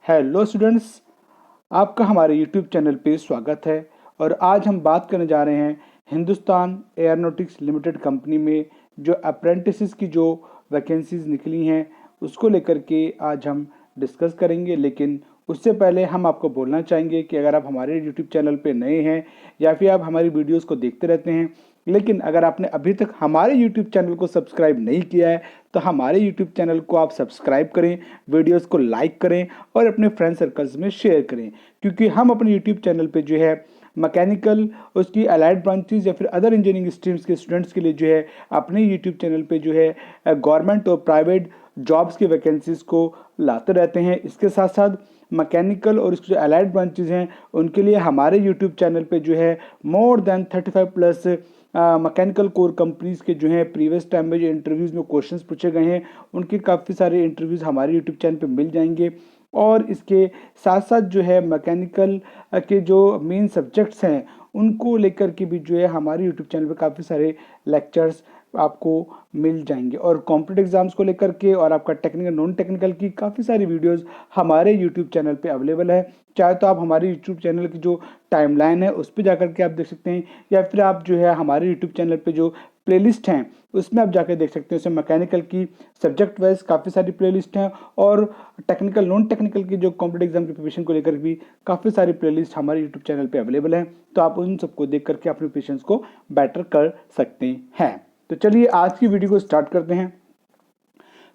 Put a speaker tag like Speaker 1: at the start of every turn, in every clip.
Speaker 1: Hello students, आपका हमारे YouTube channel पे स्वागत है। और आज हम बात करने जा रहे हैं हिंदुस्तान एयरोनॉटिक्स लिमिटेड कंपनी में जो अप्रेंटिसेस की जो वैकेंसीज निकली हैं उसको लेकर के आज हम डिस्कस करेंगे। लेकिन उससे पहले हम आपको बोलना चाहेंगे कि अगर आप हमारे यूट्यूब चैनल पे नए हैं या फिर आप हमारी वीडियोस को देखते रहते हैं, लेकिन अगर आपने अभी तक हमारे यूट्यूब चैनल को सब्सक्राइब नहीं किया है तो हमारे यूट्यूब चैनल को आप सब्सक्राइब करें, वीडियोस को लाइक करें और अपने फ्रेंड सर्कल्स में शेयर करें। क्योंकि हम अपने यूट्यूब चैनल पे जो है मैकेनिकल, उसकी अलाइड ब्रांचेस या फिर अदर इंजीनियरिंग स्ट्रीम्स के स्टूडेंट्स के लिए जो है अपने यूट्यूब चैनल पे जो है गवर्नमेंट और प्राइवेट जॉब्स की वैकेंसीज को लाते रहते हैं। इसके साथ साथ मैकेनिकल और इसके जो अलाइड ब्रांचेज हैं उनके लिए हमारे यूट्यूब चैनल पे जो है more than 35 plus mechanical core companies के जो हैं प्रीवियस टाइम में जो इंटरव्यूज़ में क्वेश्चंस पूछे गए हैं उनके काफ़ी सारे इंटरव्यूज़ हमारे यूट्यूब चैनल पे मिल जाएंगे। और इसके साथ साथ जो है मैकेनिकल के जो मेन सब्जेक्ट्स हैं उनको लेकर के भी जो है हमारे यूट्यूब चैनल पे काफ़ी सारे लेक्चर्स आपको मिल जाएंगे। और कॉम्पिटेटिव एग्जाम्स को लेकर के और आपका टेक्निकल नॉन टेक्निकल की काफ़ी सारी वीडियोस हमारे यूट्यूब चैनल पे अवेलेबल है। चाहे तो आप हमारे यूट्यूब चैनल की जो टाइमलाइन है उस पर जाकर के आप देख सकते हैं, या फिर आप जो है हमारे यूट्यूब चैनल पे जो प्लेलिस्ट हैं उसमें आप जाकर देख सकते हैं। उसमें मैकेनिकल की सब्जेक्ट वाइज काफ़ी सारी प्लेलिस्ट हैं और टेक्निकल नॉन टेक्निकल की जो कॉम्पिटेटिव एग्जाम की प्रिपरेशन को लेकर भी काफ़ी सारी प्लेलिस्ट हमारे यूट्यूब चैनल पे अवेलेबल है। तो आप उन सबको देख करके अपने प्रिपरेशन को बेटर कर सकते हैं। तो चलिए आज की वीडियो को स्टार्ट करते हैं।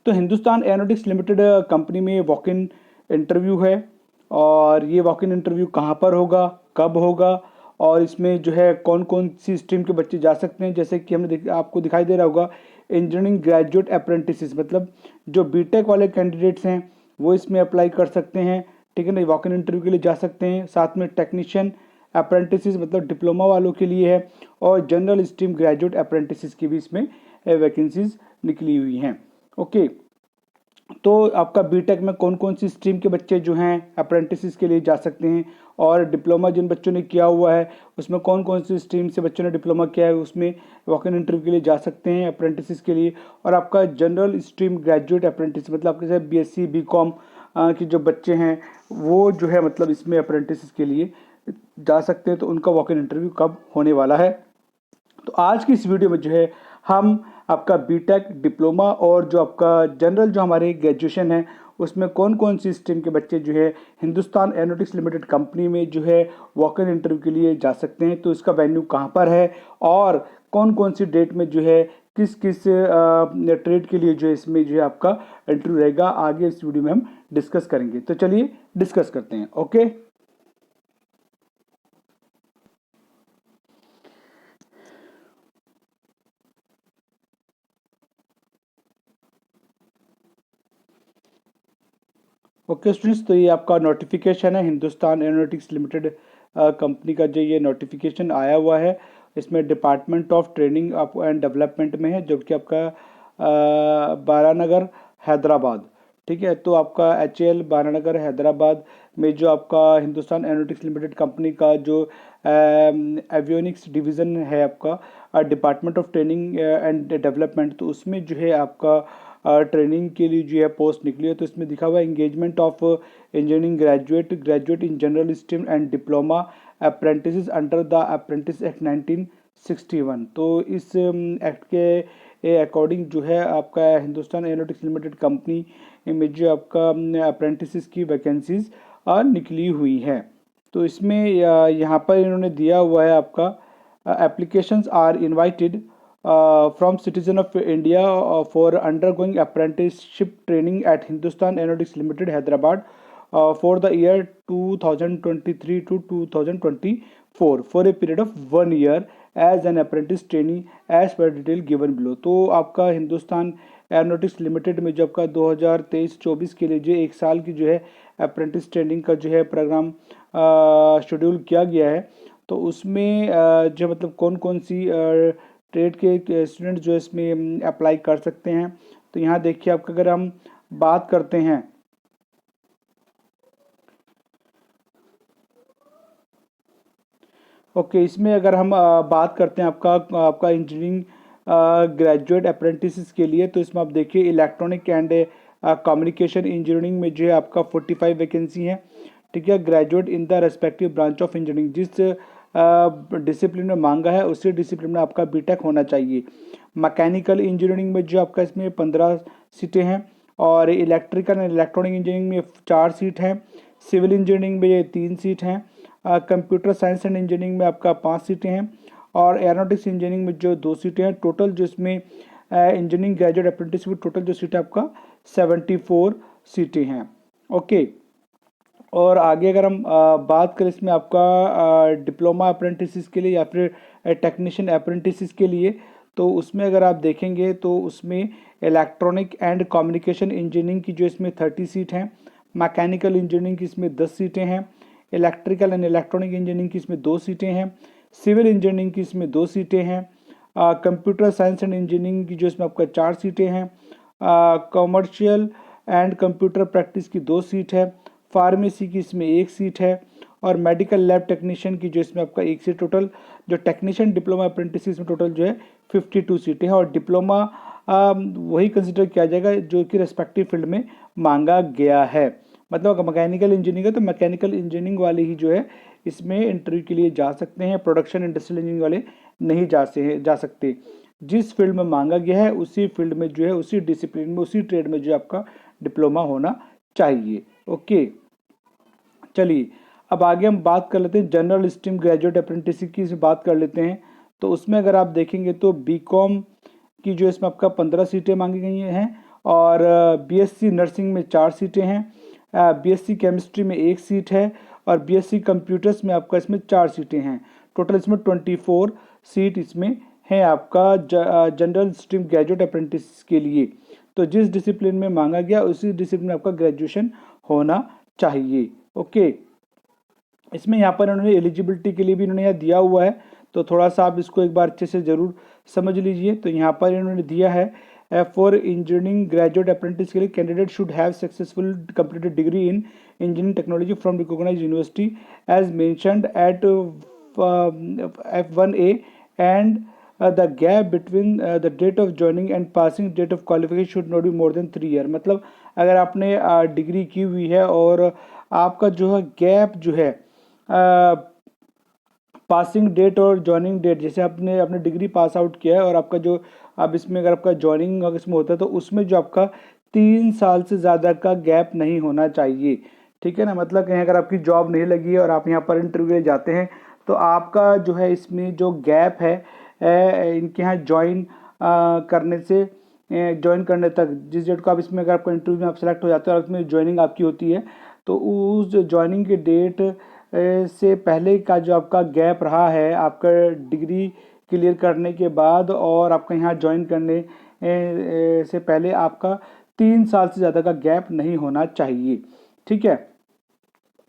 Speaker 1: तो हिंदुस्तान एयरोनॉटिक्स लिमिटेड कंपनी में वॉक इन इंटरव्यू है। और ये वॉक इन इंटरव्यू कहाँ पर होगा, कब होगा और इसमें जो है कौन कौन सी स्ट्रीम के बच्चे जा सकते हैं। जैसे कि हमने आपको दिखाई दे रहा होगा इंजीनियरिंग ग्रेजुएट अप्रेंटिसेस, मतलब जो बीटेक वाले कैंडिडेट्स हैं वो इसमें अप्लाई कर सकते हैं। ठीक है ना, वॉक इन इंटरव्यू के लिए जा सकते हैं। साथ में टेक्नीशियन अप्रेंटिसेस मतलब डिप्लोमा वालों के लिए है, और जनरल स्ट्रीम ग्रेजुएट अप्रेंटिसेस की भी इसमें वैकेंसीज निकली हुई हैं। ओके, तो आपका बीटेक में कौन कौन सी स्ट्रीम के बच्चे जो हैं अप्रेंटिसेस के लिए जा सकते हैं, और डिप्लोमा जिन बच्चों ने किया हुआ है उसमें कौन कौन सी स्ट्रीम से बच्चों ने डिप्लोमा किया है उसमें वॉक इन इंटरव्यू के लिए जा सकते हैं अप्रेंटिसेस के लिए। और आपका जनरल स्ट्रीम ग्रेजुएट अप्रेंटिस मतलब आपके जैसे बीएससी बीकॉम के जो बच्चे हैं वो जो है मतलब इसमें अप्रेंटिसेस के लिए जा सकते हैं। तो उनका वॉक इन इंटरव्यू कब होने वाला है, तो आज की इस वीडियो में जो है हम आपका बीटेक, डिप्लोमा और जो आपका जनरल जो हमारे ग्रेजुएशन है उसमें कौन कौन सी स्ट्रीम के बच्चे जो है हिंदुस्तान एयरोनॉटिक्स लिमिटेड कंपनी में जो है वॉक इन इंटरव्यू के लिए जा सकते हैं। तो इसका वेन्यू कहाँ पर है और कौन कौन सी डेट में जो है किस किस ट्रेड के लिए जो है इसमें जो है आपका इंटरव्यू रहेगा, आगे इस वीडियो में हम डिस्कस करेंगे। तो चलिए डिस्कस करते हैं। ओके, ओके स्टूडेंट्स, तो ये आपका नोटिफिकेशन है हिंदुस्तान एयरोनॉटिक्स लिमिटेड कंपनी का जो ये नोटिफिकेशन आया हुआ है। इसमें department of training and development में है, जो कि आपका बारानगर हैदराबाद। ठीक है, तो आपका HAL बारानगर हैदराबाद में जो आपका हिंदुस्तान एयरोनॉटिक्स लिमिटेड कंपनी का जो एवियोनिक्स डिवीज़न है आपका department of training and development, तो उसमें जो है आपका ट्रेनिंग के लिए जो है पोस्ट निकली है। तो इसमें दिखा हुआ है engagement of engineering graduate in general stream and diploma apprentice under the apprentice act 1961। तो इस एक्ट के अकॉर्डिंग जो है आपका हिंदुस्तान एयरोनॉटिक्स लिमिटेड कंपनी में जो आपका अप्रेंटिस की वैकेंसीज निकली हुई हैं। तो इसमें यहाँ पर इन्होंने दिया हुआ है आपका applications are invited from citizen of India for undergoing apprenticeship training at Hindustan Aeronautics Limited Hyderabad for the year 2023 to 2024 for a period of 1 year as an apprentice trainee as per detail given below। तो आपका Hindustan aeronautics limited में जो आपका 2023-24 के लिए जो एक साल की जो है अप्रेंटिस ट्रेनिंग का जो है प्रोग्राम शेड्यूल किया गया है, तो उसमें जो मतलब कौन कौन सी ट्रेड के स्टूडेंट जो इसमें अप्लाई कर सकते हैं। तो यहाँ देखिए आपका अगर हम बात करते हैं ओके, इसमें अगर हम बात करते हैं आपका इंजीनियरिंग ग्रेजुएट अप्रेंटिस के लिए, तो इसमें आप देखिए इलेक्ट्रॉनिक एंड कम्युनिकेशन इंजीनियरिंग में जो है आपका 45 वैकेंसी है, ठीक है। Graduate in the respective branch of engineering, जिस डिसिप्लिन में मांगा है उसी डिसिप्लिन में आपका बीटेक होना चाहिए। मैकेनिकल इंजीनियरिंग में जो आपका इसमें 15 सीटें हैं, और इलेक्ट्रिकल एंड इलेक्ट्रॉनिक इंजीनियरिंग में 4 सीट हैं, सिविल इंजीनियरिंग में ये 3 सीट हैं, कंप्यूटर साइंस एंड इंजीनियरिंग में आपका 5 सीटें हैं, और एरोनॉटिक्स इंजीनियरिंग में जो 2 सीटें हैं। टोटल जो इसमें इंजीनियरिंग ग्रेजुएट अप्रेंटिस में टोटल जो सीटें आपका 74 सीटें हैं। ओके, और आगे अगर हम बात करें इसमें आपका डिप्लोमा अप्रेंटिस के लिए या फिर टेक्नीशियन अप्रेंटिस के लिए, तो उसमें अगर आप देखेंगे तो उसमें इलेक्ट्रॉनिक एंड कम्युनिकेशन इंजीनियरिंग की जो इसमें 30 सीट हैं, मैकेनिकल इंजीनियरिंग की इसमें 10 सीटें हैं, इलेक्ट्रिकल एंड इलेक्ट्रॉनिक इंजीनियरिंग की इसमें 2 सीटें हैं, सिविल इंजीनियरिंग की इसमें 2 सीटें हैं, कंप्यूटर साइंस एंड इंजीनियरिंग की जो इसमें आपका 4 सीटें हैं, कॉमर्शियल एंड कंप्यूटर प्रैक्टिस की 2 सीट है, फार्मेसी की इसमें 1 सीट है, और मेडिकल लैब टेक्नीशियन की जो इसमें आपका 1 सीट। टोटल जो टेक्नीशियन डिप्लोमा अप्रेंटिस में टोटल जो है 52 सीटें हैं, और डिप्लोमा वही कंसिडर किया जाएगा जो कि रेस्पेक्टिव फील्ड में मांगा गया है। मतलब अगर मैकेनिकल इंजीनियरिंग है तो मैकेनिकल इंजीनियरिंग वाले ही जो है इसमें इंटरव्यू के लिए जा सकते हैं, प्रोडक्शन इंडस्ट्रियल इंजीनियरिंग वाले नहीं जा सकते। जिस फील्ड में मांगा गया है उसी फील्ड में जो है, उसी डिसिप्लिन में, उसी ट्रेड में जो आपका डिप्लोमा होना चाहिए। ओके, चलिए अब आगे हम बात कर लेते हैं जनरल स्ट्रीम ग्रेजुएट अप्रेंटिस की बात कर लेते हैं। तो उसमें अगर आप देखेंगे तो बीकॉम की जो इसमें आपका 15 सीटें मांगी गई हैं, और बीएससी नर्सिंग में 4 सीटें हैं, बीएससी केमिस्ट्री में 1 सीट है, और बीएससी कंप्यूटर्स में आपका इसमें 4 सीटें हैं। टोटल इसमें 24 सीट इसमें है आपका जनरल स्ट्रीम ग्रेजुएट अप्रेंटिस के लिए। तो जिस डिसिप्लिन में मांगा गया उसी डिसिप्लिन में आपका ग्रेजुएशन होना चाहिए। ओके, इसमें यहाँ पर इन्होंने एलिजिबिलिटी के लिए भी इन्होंने यहाँ दिया हुआ है, तो थोड़ा सा आप इसको एक बार अच्छे से ज़रूर समझ लीजिए। तो यहाँ पर इन्होंने दिया है फॉर इंजीनियरिंग ग्रेजुएट अप्रेंटिस के लिए candidate should have successful completed degree in engineering technology from recognised university as mentioned at F1A and the gap between the date of joining and passing date of qualification should not be more than 3 year. मतलब अगर आपने degree की हुई है और आपका जो है गैप जो है पासिंग डेट और ज्वाइनिंग डेट, जैसे आपने अपने डिग्री पास आउट किया है और आपका जो अब इसमें अगर आपका ज्वाइनिंग अगर इसमें होता है तो उसमें जो आपका 3 साल से ज़्यादा का गैप नहीं होना चाहिए, ठीक है ना। मतलब कहीं अगर आपकी जॉब नहीं लगी है और आप यहाँ पर इंटरव्यू ले जाते हैं तो आपका जो है इसमें जो गैप है इनके यहाँ ज्वाइन करने से ज्वाइन करने तक, जिस डेट को आप इसमें अगर आपका इंटरव्यू में आप सेलेक्ट हो जाते हैं और उसमें ज्वाइनिंग आपकी होती है, तो उस ज्वाइनिंग के डेट से पहले का जो आपका गैप रहा है आपका डिग्री क्लियर करने के बाद और आपका यहाँ ज्वाइन करने से पहले आपका 3 साल से ज़्यादा का गैप नहीं होना चाहिए, ठीक है।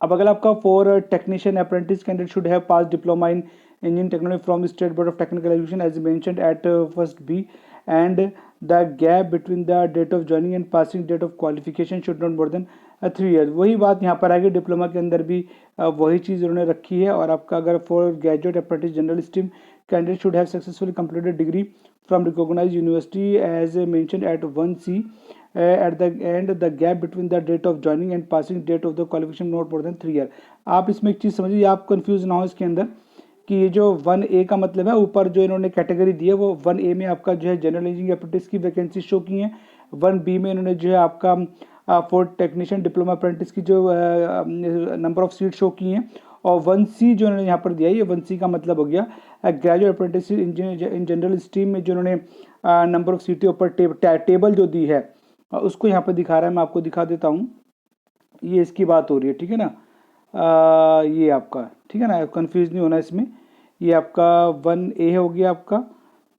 Speaker 1: अब अगर आपका for technician apprentice candidate should have pass diploma in engineering technology from state board of technical education as mentioned at first be and the gap between the date of joining and passing date of qualification should not more than 3 year. वही बात यहाँ पर आगे diploma के अंदर भी वही चीज़ उन्होंने रखी है। और आपका अगर for graduate apprentice general stream candidate should have successfully completed degree from recognised university as mentioned at 1C at the end the gap between the date of joining and passing date of the qualification not more than 3 year। आप इसमें एक चीज़ समझिए, आप confuse ना हो इसके अंदर कि ये जो 1A का मतलब है ऊपर जो इन्होंने कैटेगरी दी है वो 1A में आपका जो है जनरल इंजीनियरिंग अप्रेंटिस की वैकेंसी शो की है, 1B में इन्होंने जो है आपका फॉर टेक्नीशियन डिप्लोमा अप्रेंटिस की जो नंबर ऑफ सीट शो की हैं, और 1C जो इन्होंने यहाँ पर दिया है ये 1C का मतलब हो गया graduate apprentice in general stream में जो इन्होंने नंबर ऑफ सीटें ऊपर टेबल जो दी है उसको यहाँ पर दिखा रहा है। मैं आपको दिखा देता हूँ, ये इसकी बात हो रही है, ठीक है ना। ये आपका ठीक है ना, कंफ्यूज नहीं होना इसमें। ये आपका 1A हो गया आपका,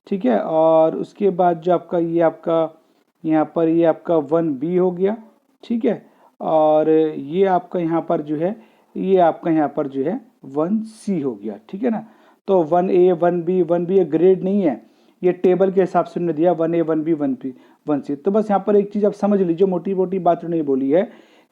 Speaker 1: ठीक है। और उसके बाद जो आपका ये आपका यहाँ पर ये आपका 1B हो गया, ठीक है। और ये आपका यहाँ पर जो है ये आपका यहाँ पर जो है 1C हो गया, ठीक है ना। तो 1A 1B 1B ग्रेड नहीं है, ये टेबल के हिसाब से उन्होंने दिया 1A 1B 1C। तो बस यहाँ पर एक चीज़ आप समझ लीजिए, मोटी मोटी बात उन्होंने बोली है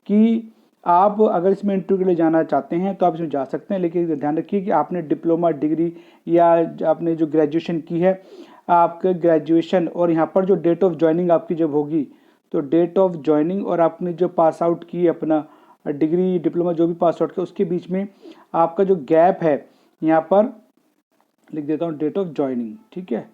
Speaker 1: कि आप अगर इसमें इंटरव्यू के लिए जाना चाहते हैं तो आप इसमें जा सकते हैं, लेकिन ध्यान रखिए कि आपने डिप्लोमा डिग्री या आपने जो ग्रेजुएशन की है, आपके ग्रेजुएशन और यहाँ पर जो डेट ऑफ ज्वाइनिंग आपकी जब होगी तो डेट ऑफ ज्वाइनिंग और आपने जो पास आउट की अपना डिग्री डिप्लोमा जो भी पास आउट किया उसके बीच में आपका जो गैप है यहाँ पर लिख देता हूँ डेट ऑफ ज्वाइनिंग, ठीक है,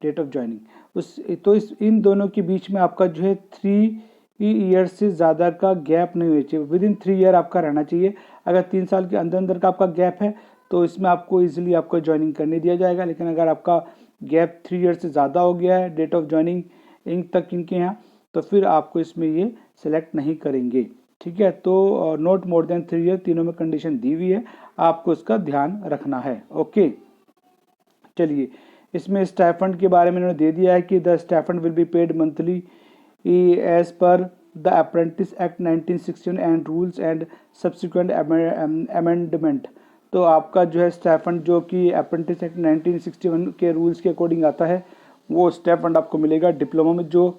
Speaker 1: डेट ऑफ ज्वाइनिंग उस तो इन दोनों के बीच में आपका जो है 3 ईयर से ज़्यादा का गैप नहीं होना चाहिए, विद इन 3 ईयर आपका रहना चाहिए। अगर 3 साल के अंदर अंदर का आपका गैप है तो इसमें आपको इजीली आपको ज्वाइनिंग करने दिया जाएगा, लेकिन अगर आपका गैप 3 ईयर से ज़्यादा हो गया है डेट ऑफ ज्वाइनिंग इंक तक इनके यहाँ, तो फिर आपको इसमें ये सिलेक्ट नहीं करेंगे, ठीक है। तो नॉट मोर देन 3 ईयर तीनों में कंडीशन दी हुई है, आपको इसका ध्यान रखना है। ओके, चलिए इसमें स्टाइफंड के बारे में इन्होंने दे दिया है कि the stipend will be paid monthly as per the apprentice act 1961 and rules and subsequent amendment. तो आपका जो है स्टाइफंड जो कि अप्रेंटिस एक्ट 1961 के रूल्स के अकॉर्डिंग आता है वो स्टाइफंड आपको मिलेगा। डिप्लोमा में जो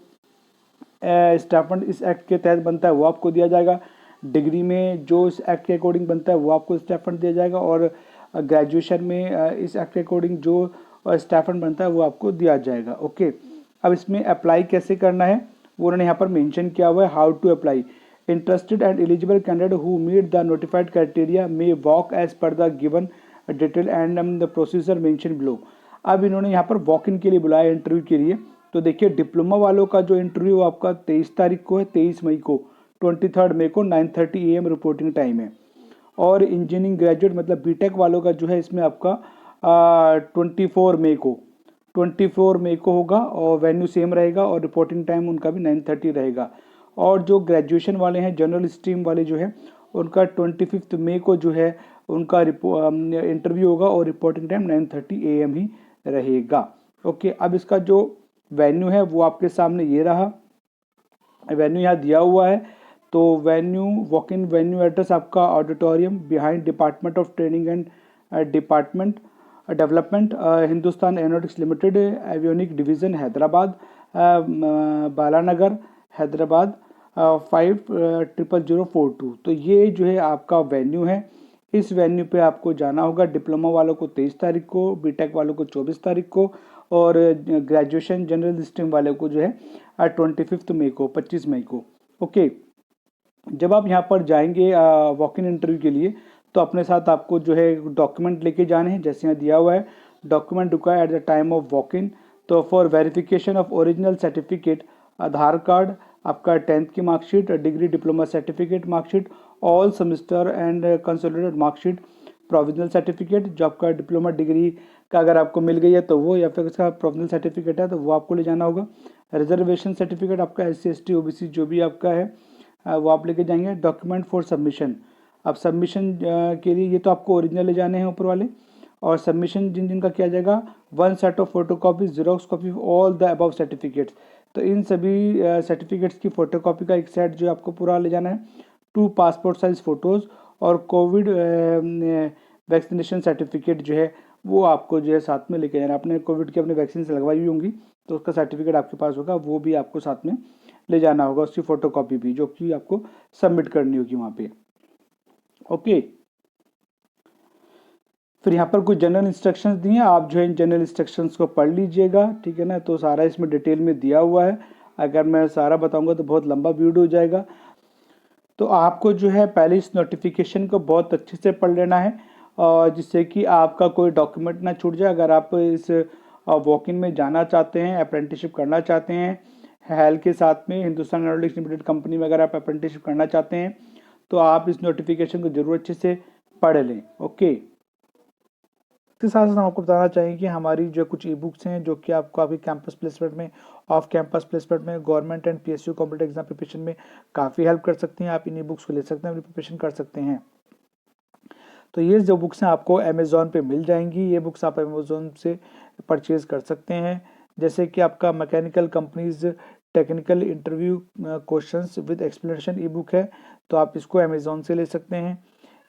Speaker 1: स्टाइफंड इस एक्ट के तहत बनता है वो आपको दिया जाएगा, डिग्री में जो इस एक्ट के अकॉर्डिंग बनता है वो आपको स्टाइफंड दिया जाएगा, और ग्रेजुएशन में इस एक्ट के अकॉर्डिंग जो स्टाइफंड बनता है वो आपको दिया जाएगा। ओके, अब इसमें अप्लाई कैसे करना है वो उन्होंने यहाँ पर मेंशन किया हुआ है, how to apply. Interested and eligible candidate who meet the notified criteria may walk as per the given detail and the procedure mention below. अब इन्होंने यहाँ पर वॉक इन के लिए बुलाया इंटरव्यू के लिए। तो देखिए डिप्लोमा वालों का जो इंटरव्यू आपका 23 तारीख को है, 23 मई को, 23 मई को 9:30 AM रिपोर्टिंग टाइम है। और इंजीनियरिंग ग्रेजुएट मतलब बीटेक वालों का जो है इसमें आपका 24 मई को होगा, और वेन्यू सेम रहेगा और रिपोर्टिंग टाइम उनका भी 9:30 रहेगा। और जो ग्रेजुएशन वाले हैं जनरल स्ट्रीम वाले जो है उनका 25 मई को जो है उनका इंटरव्यू होगा और रिपोर्टिंग टाइम 9:30 AM ही रहेगा। ओके, अब इसका जो वेन्यू है वो आपके सामने ये रहा, वेन्यू यहाँ दिया हुआ है। तो venue walk in venue address आपका auditorium behind department of training and department development Hindustan Aeronautics Limited avionic division Hyderabad, Balanagar Hyderabad 500042। तो ये जो है आपका वेन्यू है, इस वेन्यू पे आपको जाना होगा। डिप्लोमा वालों को 23 तारीख को, बीटेक वालों को 24 तारीख को, और ग्रेजुएशन जनरल स्ट्रीम वाले को जो है 25 मई को, 25 मई को। ओके, जब आप यहाँ पर जाएंगे वॉक इन इंटरव्यू के लिए तो अपने साथ आपको जो है डॉक्यूमेंट लेके जाने हैं, जैसे यहाँ दिया हुआ है document required at the time of walk in. तो for verification of original certificate, Aadhaar card, आपका 10th की marksheet, degree diploma certificate marksheet, all semester and consolidated marksheet, provisional certificate जो आपका डिप्लोमा डिग्री का अगर आपको मिल गई है तो वो, या फिर उसका प्रोविजनल सर्टिफिकेट है तो वो आपको ले जाना होगा। रिजर्वेशन सर्टिफिकेट आपका SC ST OBC जो भी आपका है वो आप लेके जाएंगे। डॉक्यूमेंट फॉर सबमिशन, अब सबमिशन के लिए ये तो आपको ओरिजिनल ले जाने हैं ऊपर वाले, और सबमिशन जिन जिन का किया जाएगा 1 set of photo copy xerox copy all the above certificates. तो इन सभी सर्टिफिकेट्स की फोटो कॉपी का एक सेट जो आपको पूरा ले जाना है। 2 पासपोर्ट साइज फ़ोटोज़ और कोविड वैक्सीनेशन सर्टिफिकेट जो है वो आपको जो है साथ में लेके जाना। आपने कोविड की अपने वैक्सीन से लगवाई हुई होंगी तो उसका सर्टिफिकेट आपके पास होगा, वो भी आपको साथ में ले जाना होगा, उसकी फ़ोटो कॉपी भी, जो कि आपको सबमिट करनी होगी वहाँ पे। ओके, फिर यहाँ पर कुछ जनरल इंस्ट्रक्शंस दिए हैं, आप जो है इन जनरल इंस्ट्रक्शंस को पढ़ लीजिएगा, ठीक है ना। तो सारा इसमें डिटेल में दिया हुआ है, अगर मैं सारा बताऊंगा तो बहुत लंबा वीडियो हो जाएगा। तो आपको जो है पहले इस नोटिफिकेशन को बहुत अच्छे से पढ़ लेना है, और जिससे कि आपका कोई डॉक्यूमेंट ना छूट जाए। अगर आप इस वॉक इन में जाना चाहते हैं, अप्रेंटिसशिप करना चाहते हैं हैल के साथ में, हिंदुस्तान एरोनॉटिक्स लिमिटेड कंपनी में अगर आप अप्रेंटिसशिप करना चाहते हैं तो आप इस नोटिफिकेशन को जरूर अच्छे से पढ़ लें। ओके, इसके साथ साथ हम आपको बताना चाहेंगे कि हमारी जो कुछ ई बुक्स हैं जो कि आपको आपकी कैंपस प्लेसमेंट में, ऑफ कैंपस प्लेसमेंट में, government and PSU competitive exam preparation में काफ़ी हेल्प कर सकती हैं। आप इन ई बुक्स को ले सकते हैं, अपनी प्रिपरेशन कर सकते हैं। तो ये जो बुक्स हैं आपको अमेज़ॉन पे मिल जाएंगी, ये बुक्स आप अमेज़ॉन से परचेज़ कर सकते हैं। जैसे कि आपका mechanical companies technical interview questions with explanation E book है, तो आप इसको अमेज़ॉन से ले सकते हैं।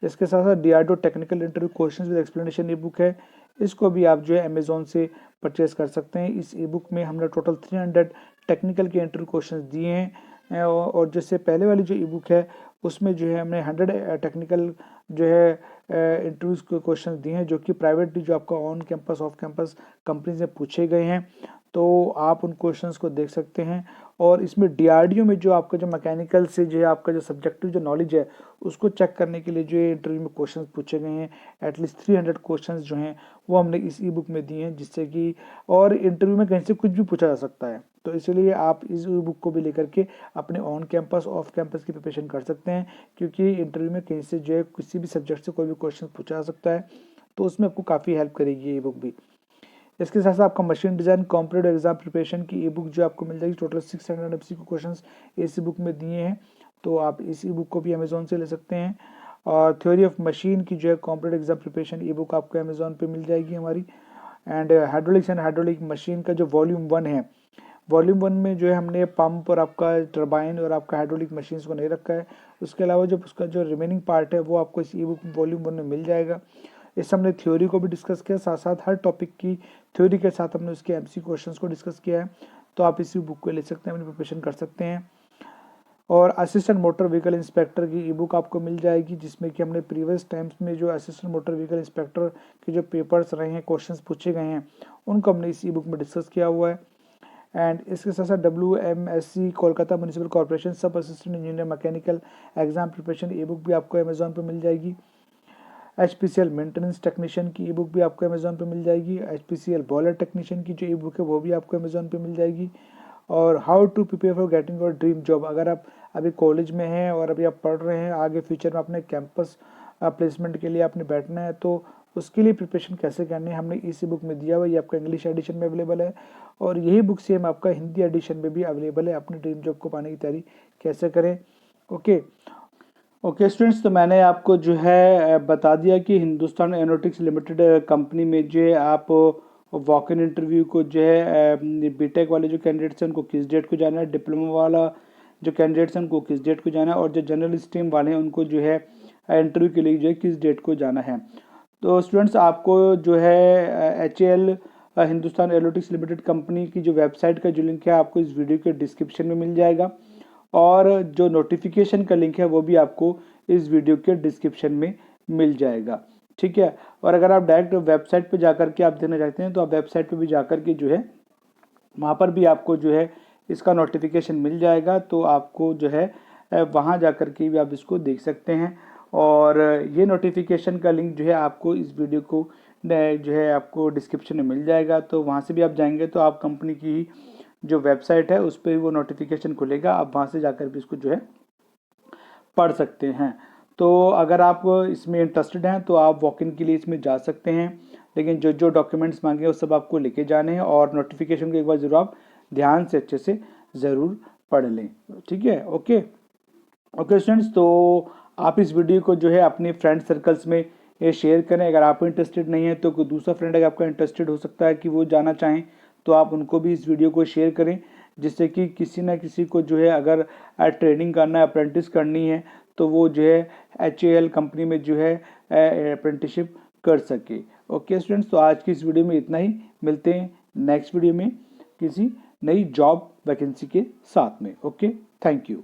Speaker 1: इसके साथ साथ DRDO technical interview questions with explanation E book है, इसको भी आप जो है अमेज़ॉन से परचेज़ कर सकते हैं। इस ई बुक में हमने टोटल 300 टेक्निकल के इंटरव्यू क्वेश्चंस दिए हैं, और जैसे पहले वाली जो ई बुक है उसमें जो है हमने 100 टेक्निकल जो है इंटरव्यूज़ के क्वेश्चन दिए हैं, जो कि प्राइवेटली जो आपका on campus off campus company से पूछे गए हैं। तो आप उन क्वेश्चंस को देख सकते हैं और इसमें डीआरडीओ में जो आपका जो मैकेनिकल से जो है आपका जो सब्जेक्टिव जो नॉलेज है उसको चेक करने के लिए जो है इंटरव्यू में क्वेश्चंस पूछे गए हैं। एटलीस्ट 300 क्वेश्चंस जो हैं वो हमने इस ई बुक में दिए हैं, जिससे कि और इंटरव्यू में कहीं से कुछ भी पूछा जा सकता है। तो इसलिए आप इस ई बुक को भी लेकर के अपने ऑन कैंपस ऑफ कैंपस की प्रिपरेशन कर सकते हैं, क्योंकि इंटरव्यू में कहीं से जो है किसी भी सब्जेक्ट से कोई भी क्वेश्चन पूछा जा सकता है, तो उसमें आपको काफ़ी हेल्प करेगी ये बुक भी। इसके साथ साथ आपका machine design competitive exam preparation की ई बुक जो आपको मिल जाएगी, टोटल 600 MCQ क्वेश्चंस इस बुक में दिए हैं, तो आप इस ई बुक को भी अमेजोन से ले सकते हैं। और थ्योरी ऑफ मशीन की जो है कॉम्पिटेटिव एग्जाम प्रिपरेशन ई बुक आपको अमेजोन पे मिल जाएगी हमारी। And hydraulics and hydraulic machine का जो वॉल्यूम 1 है, वॉल्यूम 1 में जो है हमने पंप और आपका टर्बाइन और आपका हाइड्रोलिक मशीन्स को नहीं रखा है। उसके अलावा जो उसका जो रिमेनिंग पार्ट है वो आपको इस ई बुक वॉल्यूम 1 में मिल जाएगा। इससे हमने थ्योरी को भी डिस्कस किया, साथ साथ हर टॉपिक की थ्योरी के साथ हमने उसके एमसी क्वेश्चंस को डिस्कस किया है। तो आप इसी बुक को ले सकते हैं, अपनी प्रिपरेशन कर सकते हैं। और असिस्टेंट मोटर व्हीकल इंस्पेक्टर की ई बुक आपको मिल जाएगी, जिसमें कि हमने प्रीवियस टाइम्स में जो असिस्टेंट मोटर व्हीकल इंस्पेक्टर के जो पेपर्स रहे हैं, क्वेश्चंस पूछे गए हैं, उनको हमने इस ई बुक में डिस्कस किया हुआ है। एंड इसके साथ साथ WMSC कोलकाता म्यूनिसिपल कॉर्पोरेशन सब assistant engineer mechanical exam preparation ई बुक भी आपको अमेजोन पर मिल जाएगी। HPCL मेंटेनेंस टेक्नीशियन की ई बुक भी आपको अमेजोन पे मिल जाएगी। HPCL बॉयलर टेक्नीशियन की जो ई बुक है वो भी आपको अमेजोन पे मिल जाएगी। और how to prepare for getting your dream job, अगर आप अभी कॉलेज में हैं और अभी आप पढ़ रहे हैं, आगे फ्यूचर में अपने कैंपस प्लेसमेंट के लिए आपने बैठना है, तो उसके लिए प्रिपरेशन कैसे करनी है हमने इसी बुक में दिया हुआ है। ये आपका इंग्लिश एडिशन में अवेलेबल है, और यही बुक सेम आपका हिंदी एडिशन में भी अवेलेबल है। अपनी ड्रीम जॉब को पाने की तैयारी कैसे करें। ओके स्टूडेंट्स, तो मैंने आपको जो है बता दिया कि हिंदुस्तान एरोनॉटिक्स लिमिटेड कंपनी में जो है आप वॉक इन इंटरव्यू को जो है बीटेक वाले जो कैंडिडेट्स हैं उनको किस डेट को जाना है, डिप्लोमा वाला जो कैंडिडेट्स हैं उनको किस डेट को जाना है, और जो जनरल स्ट्रीम वाले हैं उनको जो है इंटरव्यू के लिए जो है किस डेट को जाना है। तो स्टूडेंट्स, आपको जो है HAL Hindustan Aeronautics limited company की जो वेबसाइट का जो लिंक है आपको इस वीडियो के डिस्क्रिप्शन में मिल जाएगा, और जो नोटिफिकेशन का लिंक है वो भी आपको इस वीडियो के डिस्क्रिप्शन में मिल जाएगा। ठीक है, और अगर आप डायरेक्ट वेबसाइट पे जाकर के आप देना चाहते हैं तो आप वेबसाइट पे भी जाकर के जो है वहाँ पर भी आपको जो है इसका नोटिफिकेशन मिल जाएगा, तो आपको जो है वहाँ जाकर के भी आप इसको देख सकते हैं। और ये नोटिफिकेशन का लिंक जो है आपको इस वीडियो को जो है आपको डिस्क्रिप्शन में मिल जाएगा, तो वहाँ से भी आप जाएंगे तो आप कंपनी की जो वेबसाइट है उस पर वो नोटिफिकेशन खुलेगा, आप वहाँ से जाकर भी इसको जो है पढ़ सकते हैं। तो अगर आप इसमें इंटरेस्टेड हैं तो आप वॉक इन के लिए इसमें जा सकते हैं, लेकिन जो जो डॉक्यूमेंट्स मांगे वो सब आपको लेके जाने हैं, और नोटिफिकेशन को एक बार ज़रूर आप ध्यान से अच्छे से ज़रूर पढ़ लें। ठीक है, ओके स्टूडेंट्स, तो आप इस वीडियो को जो है अपने फ्रेंड सर्कल्स में ये शेयर करें। अगर आप इंटरेस्टेड नहीं है तो कोई दूसरा फ्रेंड अगर आपका इंटरेस्टेड हो सकता है कि वो जाना चाहें, तो आप उनको भी इस वीडियो को शेयर करें, जिससे कि किसी ना किसी को जो है अगर ट्रेनिंग करना है, अप्रेंटिस करनी है, तो वो जो है HAL कंपनी में जो है अप्रेंटिसशिप कर सके। ओके स्टूडेंट्स, तो आज की इस वीडियो में इतना ही। मिलते हैं नेक्स्ट वीडियो में किसी नई जॉब वैकेंसी के साथ में। Okay, thank you.